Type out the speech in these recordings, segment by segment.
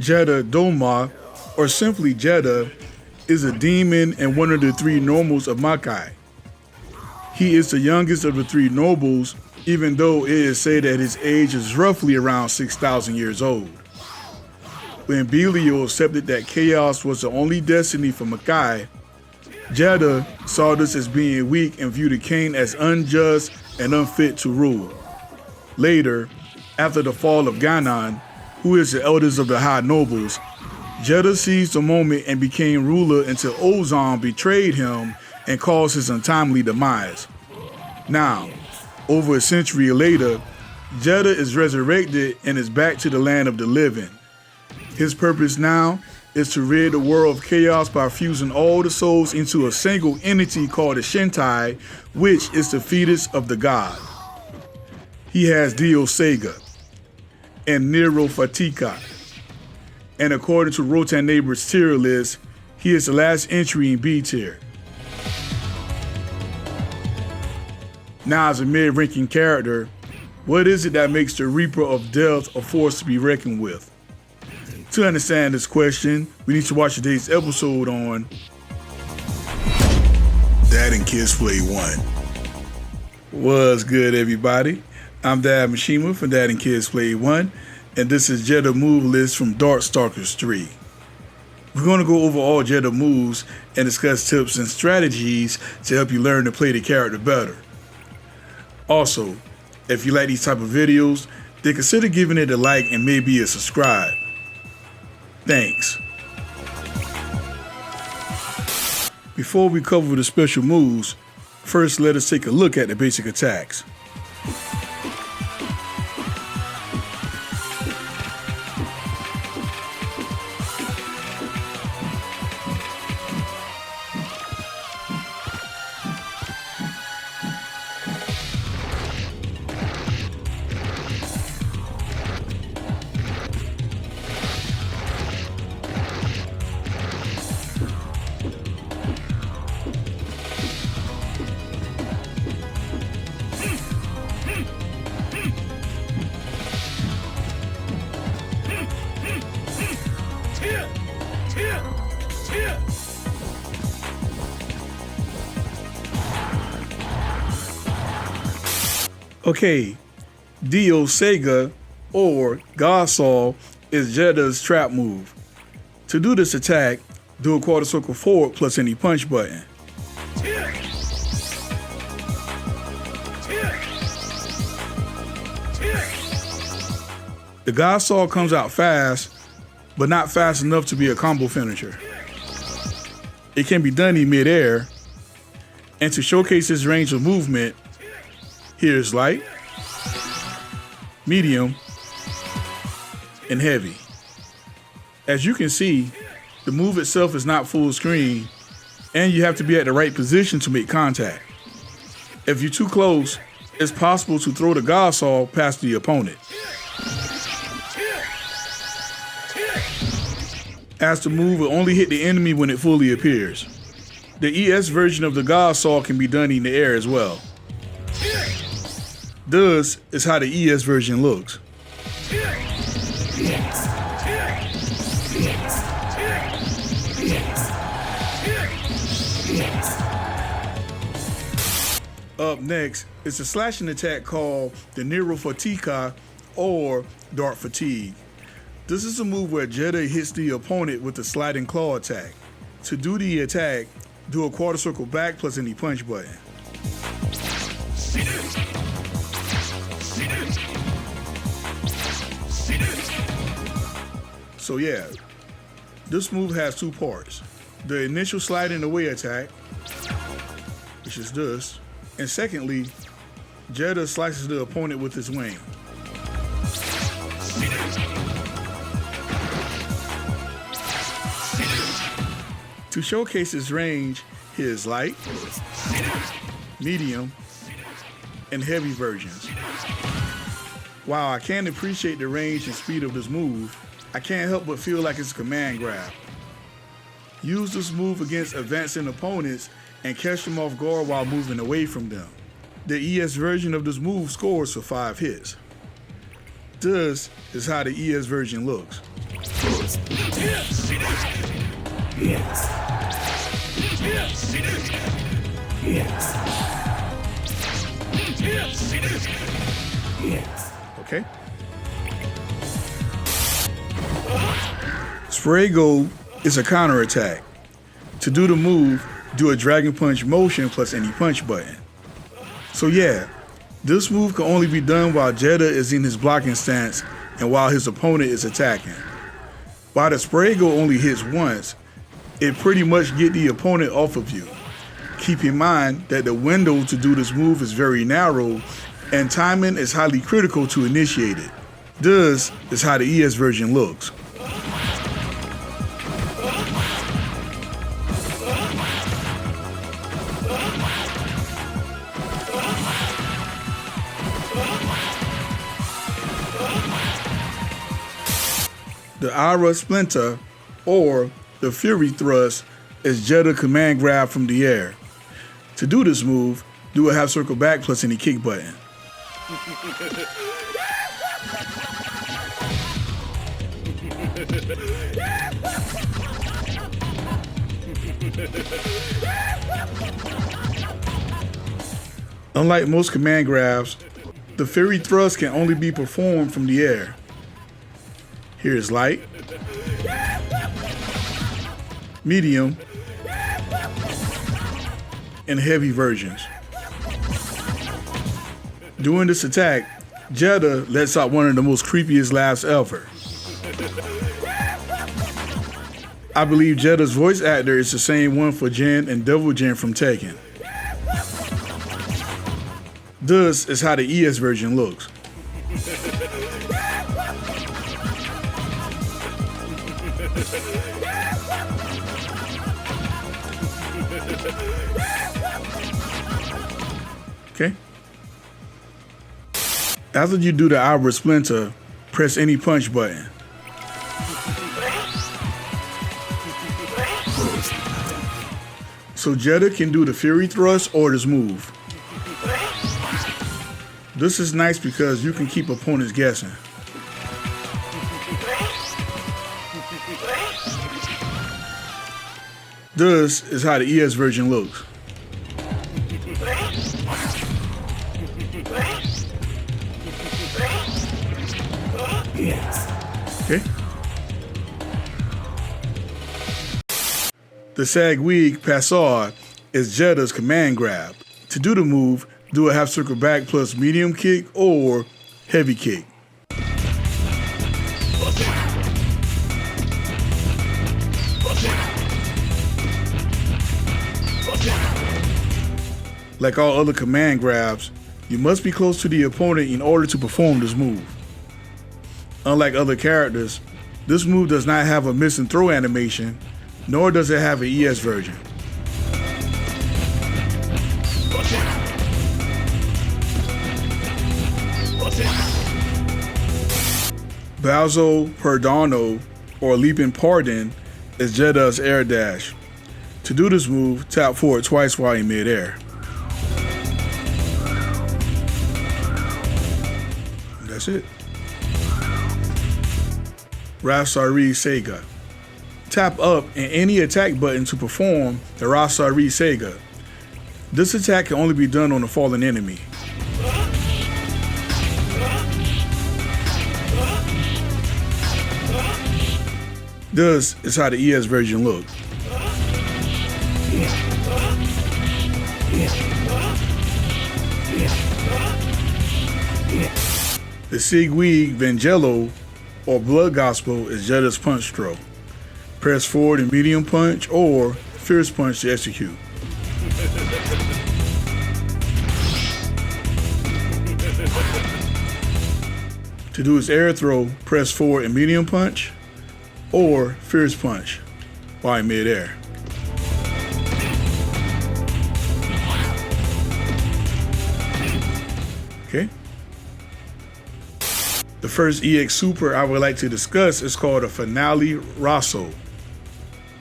Jedah Dohma, or simply Jedah, is a demon and one of the three nobles of Makai. He is the youngest of the three nobles, even though it is said that his age is roughly around 6,000 years old. When Belial accepted that chaos was the only destiny for Makai, Jedah saw this as being weak and viewed the king as unjust and unfit to rule. Later, after the fall of Ganon, who is the eldest of the high nobles, Jedah seized the moment and became ruler until Ozan betrayed him and caused his untimely demise. Now, over a century later, Jedah is resurrected and is back to the land of the living. His purpose now is to rid the world of chaos by fusing all the souls into a single entity called the Shintai, which is the fetus of the god. He has Dio Sega and Nero Fatica, and according to Rotan Neighbor's tier list, he is the last entry in B tier. Now, as a mid-ranking character, what is it that makes the Reaper of Death a force to be reckoned with? To understand this question, we need to watch today's episode on Dad and Kids Play 1. What's good, everybody? I'm Dad Mishima from Dad and Kids Play 1, and this is Jedah move list from Darkstalkers 3. We're going to go over all Jedah moves and discuss tips and strategies to help you learn to play the character better. Also, if you like these type of videos, then consider giving it a like and maybe a subscribe. Thanks. Before we cover the special moves, first let us take a look at the basic attacks. Okay, Dio Sega, or God Saw, is Jedah's trap move. To do this attack, do a quarter circle forward plus any punch button. The God Saw comes out fast, but not fast enough to be a combo finisher. It can be done in mid-air, and to showcase its range of movement, here's light, medium, and heavy. As you can see, the move itself is not full screen, and you have to be at the right position to make contact. If you're too close, it's possible to throw the God Saw past the opponent. As the move will only hit the enemy when it fully appears. The ES version of the God Saw can be done in the air as well. This is how the ES version looks. Up next is a slashing attack called the Nero Fatica or Dark Fatigue. This is a move where Jedah hits the opponent with a sliding claw attack. To do the attack, do a quarter circle back plus any punch button. So yeah, this move has two parts. The initial sliding away attack, which is this, and secondly, Jedah slices the opponent with his wing. To showcase his range, here's light, medium, and heavy versions. While I can appreciate the range and speed of this move, I can't help but feel like it's a command grab. Use this move against advancing opponents and catch them off guard while moving away from them. The ES version of this move scores for 5 hits. This is how the ES version looks. Okay. Spregio is a counterattack. To do the move, do a Dragon Punch motion plus any punch button. So yeah, this move can only be done while Jedah is in his blocking stance and while his opponent is attacking. While the Spregio only hits once, it pretty much get the opponent off of you. Keep in mind that the window to do this move is very narrow and timing is highly critical to initiate it. This is how the ES version looks. The Ira Spinta, or the Fury Thrust, is Jedah command grab from the air. To do this move, do a half circle back plus any kick button. Unlike most command grabs, the Fury Thrust can only be performed from the air. Here is light, medium, and heavy versions. During this attack, Jedah lets out one of the most creepiest laughs ever. I believe Jedah's voice actor is the same one for Jin and Devil Jin from Tekken. This is how the ES version looks. Okay. After you do the Ira Splinter, press any punch button. So Jedah can do the Fury Thrust or this move. This is nice because you can keep opponents guessing. This is how the ES version looks. Okay. The Sangue Passare is Jedah's command grab. To do the move, do a half circle back plus medium kick or heavy kick. Like all other command grabs, you must be close to the opponent in order to perform this move. Unlike other characters, this move does not have a miss and throw animation, nor does it have an ES version. Balzo, Perdono, or Leaping Pardon is Jedah's air dash. To do this move, tap forward twice while in midair. That's it. Rasre Sega. Tap up and any attack button to perform the Rasre Sega. This attack can only be done on a fallen enemy. This is how the ES version looks. The Sangue Vangelo, or Blood Gospel, is Jedah's punch throw. Press forward and medium punch or fierce punch to execute. To do his air throw, press forward and medium punch or fierce punch while in midair. Okay. The first EX Super I would like to discuss is called a Finale Rosso.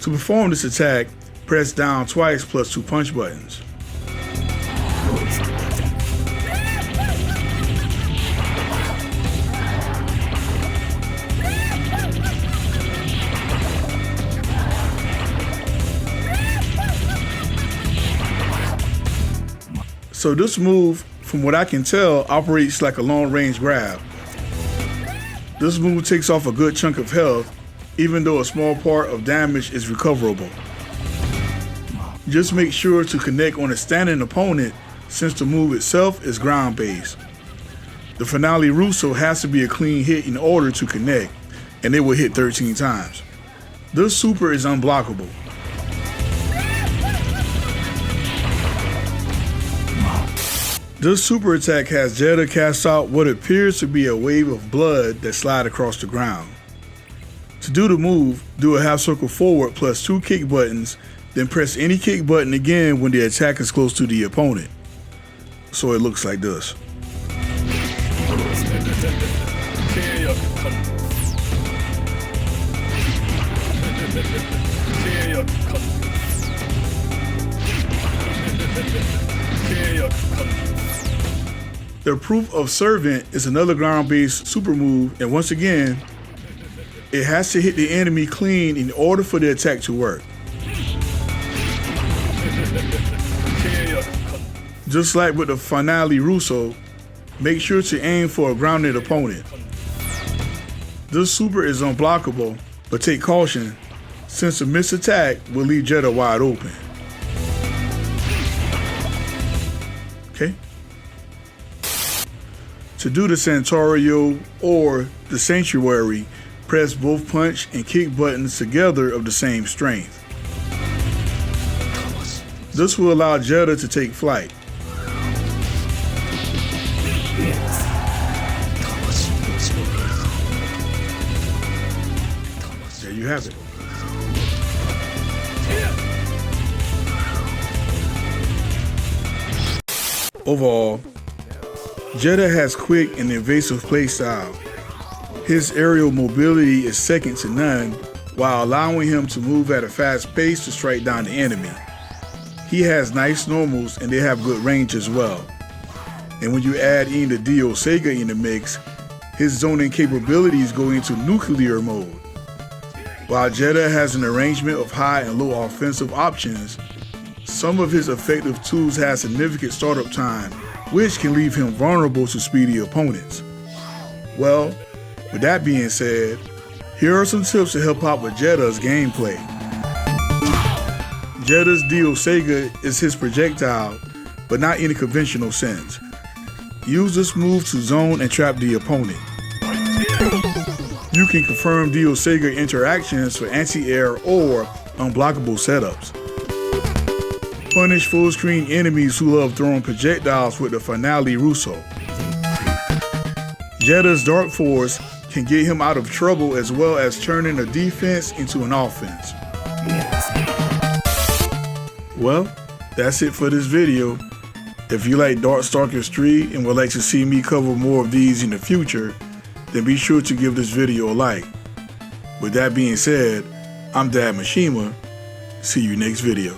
To perform this attack, press down twice plus 2 punch buttons. So this move, from what I can tell, operates like a long-range grab. This move takes off a good chunk of health, even though a small part of damage is recoverable. Just make sure to connect on a standing opponent since the move itself is ground-based. The Finale Rosso has to be a clean hit in order to connect, and it will hit 13 times. This super is unblockable. This super attack has Jedah cast out what appears to be a wave of blood that slide across the ground. To do the move, do a half circle forward plus 2 kick buttons, then press any kick button again when the attack is close to the opponent. So it looks like this. The Proof of Servant is another ground-based super move, and once again, it has to hit the enemy clean in order for the attack to work. Just like with the Finale Rosso, make sure to aim for a grounded opponent. This super is unblockable, but take caution, since a missed attack will leave Jedah wide open. Okay? To do the Santuario or the Sanctuary, press both punch and kick buttons together of the same strength. This will allow Jedah to take flight. There you have it. Overall, Jedah has quick and evasive playstyle. His aerial mobility is second to none, while allowing him to move at a fast pace to strike down the enemy. He has nice normals and they have good range as well. And when you add in the Dio Sega in the mix, his zoning capabilities go into nuclear mode. While Jedah has an arrangement of high and low offensive options, some of his effective tools have significant startup time, which can leave him vulnerable to speedy opponents. Well, with that being said, here are some tips to help out with Jedah's gameplay. Jedah's Dio Sega is his projectile, but not in a conventional sense. Use this move to zone and trap the opponent. You can confirm Dio Sega interactions for anti-air or unblockable setups. Punish full-screen enemies who love throwing projectiles with the Finale Rosso. Jedah's Dark Force can get him out of trouble as well as turning a defense into an offense. Well, that's it for this video. If you like Darkstalkers 3 and would like to see me cover more of these in the future, then be sure to give this video a like. With that being said, I'm Dad Mishima. See you next video.